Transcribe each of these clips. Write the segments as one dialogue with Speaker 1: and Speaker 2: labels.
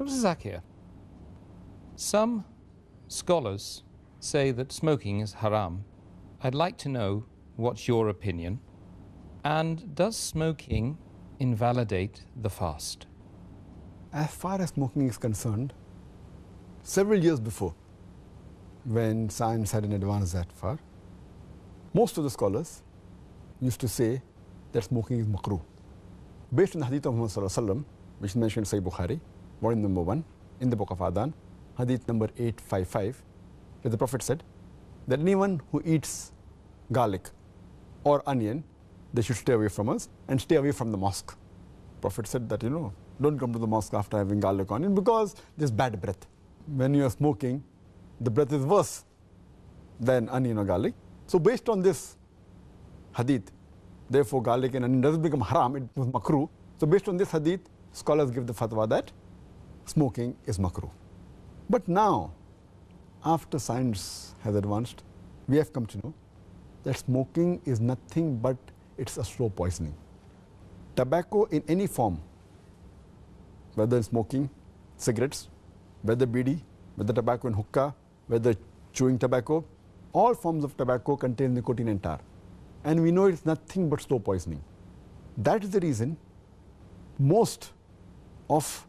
Speaker 1: Dr. Zakir, some scholars say that smoking is haram. I'd like to know what's your opinion. And does smoking invalidate the fast?
Speaker 2: As far as smoking is concerned, several years before, when science hadn't advanced that far, most of the scholars used to say that smoking is makruh. Based on the hadith of Muhammad sallallahu alaihi wasallam, which is mentioned in Sahih Bukhari, volume number 1, in the book of Adhan, hadith number 855, where the Prophet said that anyone who eats garlic or onion, they should stay away from us and stay away from the mosque. Prophet said that, don't come to the mosque after having garlic or onion because there's bad breath. When you are smoking, the breath is worse than onion or garlic. So based on this hadith, therefore garlic and onion doesn't become haram, it was makruh. So based on this hadith, scholars give the fatwa that smoking is makruh. But now, after science has advanced, we have come to know that smoking is nothing but it's a slow poisoning. Tobacco in any form, whether smoking, cigarettes, whether bidi, whether tobacco in hookah, whether chewing tobacco, all forms of tobacco contain nicotine and tar. And we know it's nothing but slow poisoning. That is the reason most of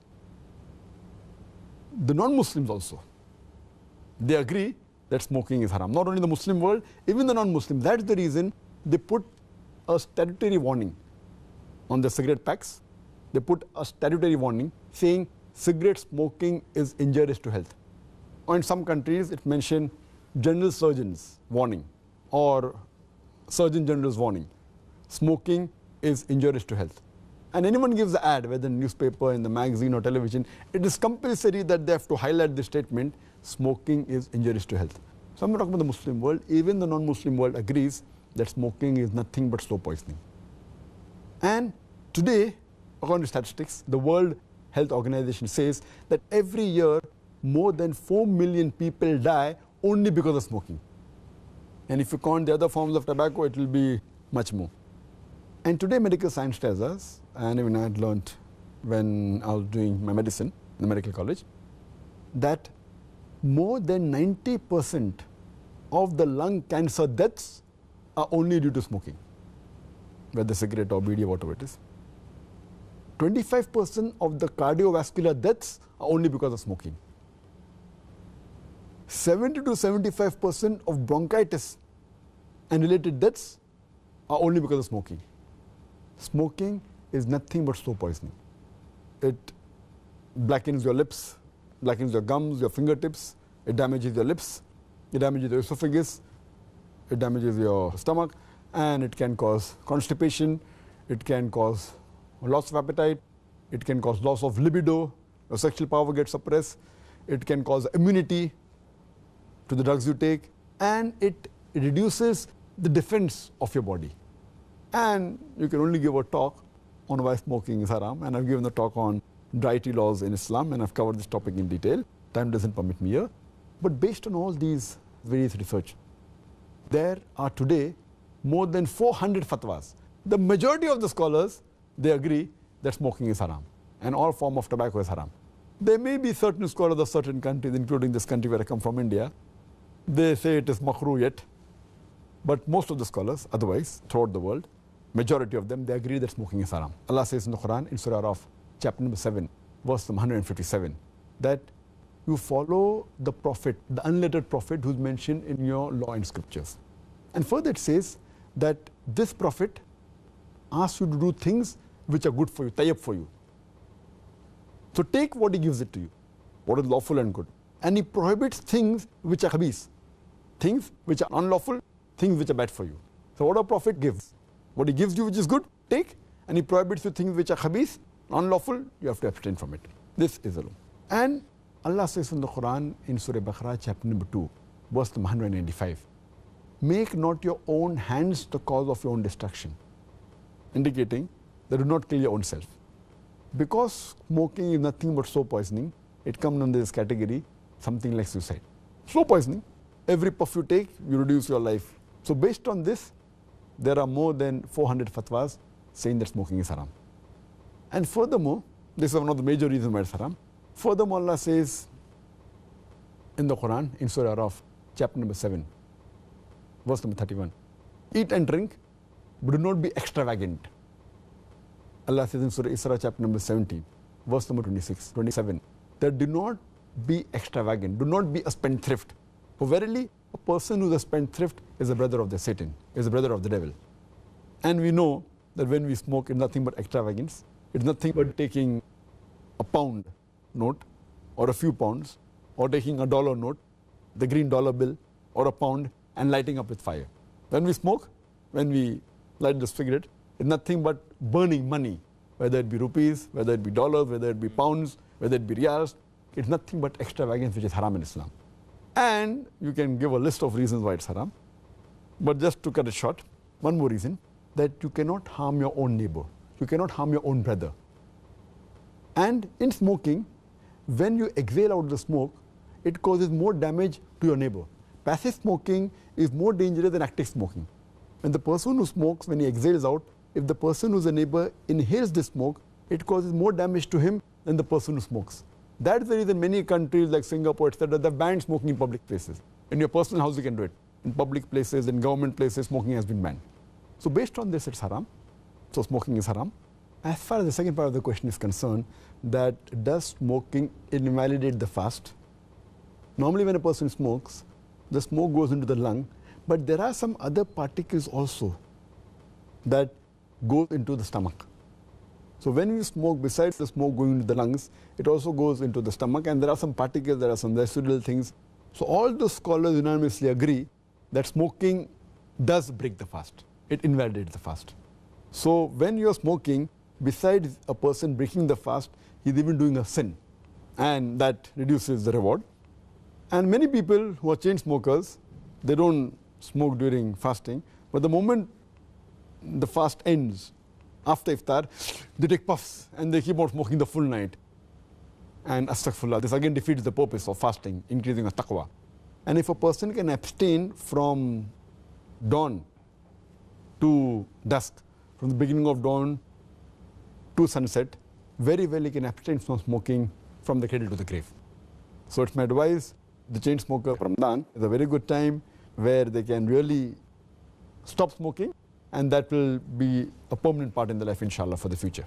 Speaker 2: the non-Muslims also, they agree that smoking is haram. Not only the Muslim world, even the non-Muslim. That's the reason they put a statutory warning on the cigarette packs. They put a statutory warning saying cigarette smoking is injurious to health. Or in some countries, it mentioned general surgeon's warning or surgeon general's warning. Smoking is injurious to health. And anyone gives the ad, whether in newspaper, in the magazine or television, it is compulsory that they have to highlight the statement, smoking is injurious to health. So I'm not talking about the Muslim world, even the non-Muslim world agrees that smoking is nothing but slow poisoning. And today, according to statistics, the World Health Organization says that every year more than 4 million people die only because of smoking. And if you count the other forms of tobacco, it will be much more. And today medical science tells us, and even I had learned when I was doing my medicine in the medical college, that more than 90% of the lung cancer deaths are only due to smoking, whether cigarette or bidi or whatever it is. 25% of the cardiovascular deaths are only because of smoking. 70 to 75% of bronchitis and related deaths are only because of smoking. Smoking is nothing but slow poisoning. It blackens your lips, blackens your gums, your fingertips, it damages your lips, it damages your esophagus, it damages your stomach, and it can cause constipation, it can cause loss of appetite, it can cause loss of libido, your sexual power gets suppressed, it can cause immunity to the drugs you take, and it reduces the defense of your body. And you can only give a talk on why smoking is haram, and I've given a talk on dietary laws in Islam, and I've covered this topic in detail. Time doesn't permit me here. But based on all these various research, there are today more than 400 fatwas. The majority of the scholars, they agree that smoking is haram, and all form of tobacco is haram. There may be certain scholars of certain countries, including this country where I come from, India, they say it is makruh yet, but most of the scholars, otherwise, throughout the world, majority of them, they agree that smoking is haram. Allah says in the Quran, in Surah Araf, chapter number 7, verse 157, that you follow the prophet, the unlettered prophet who's mentioned in your law and scriptures. And further it says that this prophet asks you to do things which are good for you, tayyib for you. So take what he gives it to you, what is lawful and good. And he prohibits things which are khabith, things which are unlawful, things which are bad for you. So what a prophet gives, what he gives you which is good, take, and he prohibits you things which are khabith, unlawful, you have to abstain from it. This is the law. And Allah says in the Quran in Surah Baqarah chapter number 2, verse 195, make not your own hands the cause of your own destruction, indicating that do not kill your own self. Because smoking is nothing but slow poisoning, it comes under this category, something like suicide. Slow poisoning, every puff you take, you reduce your life. So based on this, there are more than 400 fatwas saying that smoking is haram. And furthermore, this is one of the major reasons why it's haram, Furthermore, Allah says in the Quran, in Surah Araf, chapter number 7, verse number 31, eat and drink, but do not be extravagant. Allah says in Surah Isra, chapter number 17, verse number 27, that do not be extravagant, do not be a spendthrift. For verily, a person who is a spendthrift is a brother of the Satan, is a brother of the devil. And we know that when we smoke, it's nothing but extravagance. It's nothing but taking a pound note or a few pounds, or taking a dollar note, the green dollar bill, or a pound, and lighting up with fire. When we smoke, when we light the cigarette, it's nothing but burning money, whether it be rupees, whether it be dollars, whether it be pounds, whether it be riyals. It's nothing but extravagance, which is haram in Islam. And you can give a list of reasons why it's haram. But just to cut it short, one more reason, that you cannot harm your own neighbor. You cannot harm your own brother. And in smoking, when you exhale out the smoke, it causes more damage to your neighbor. Passive smoking is more dangerous than active smoking. When the person who smokes, when he exhales out, if the person who's a neighbor inhales the smoke, it causes more damage to him than the person who smokes. That's the reason many countries like Singapore, etc., they've banned smoking in public places. In your personal house, you can do it. In public places, in government places, smoking has been banned. So based on this, it's haram. So smoking is haram. As far as the second part of the question is concerned, that does smoking invalidate the fast? Normally when a person smokes, the smoke goes into the lung, but there are some other particles also that go into the stomach. So when we smoke, besides the smoke going into the lungs, it also goes into the stomach, and there are some particles, there are some residual things. So all the scholars unanimously agree that smoking does break the fast. It invalidates the fast. So when you're smoking, besides a person breaking the fast, he's even doing a sin, and that reduces the reward. And many people who are chain smokers, they don't smoke during fasting, but the moment the fast ends, after iftar, they take puffs and they keep on smoking the full night. And astaghfirullah, this again defeats the purpose of fasting, increasing of taqwa. And if a person can abstain from dawn to dusk, from the beginning of dawn to sunset, very well he can abstain from smoking from the cradle to the grave. So it's my advice, the chain smoker, Ramadan is a very good time where they can really stop smoking, and that will be a permanent part in their life, inshallah, for the future.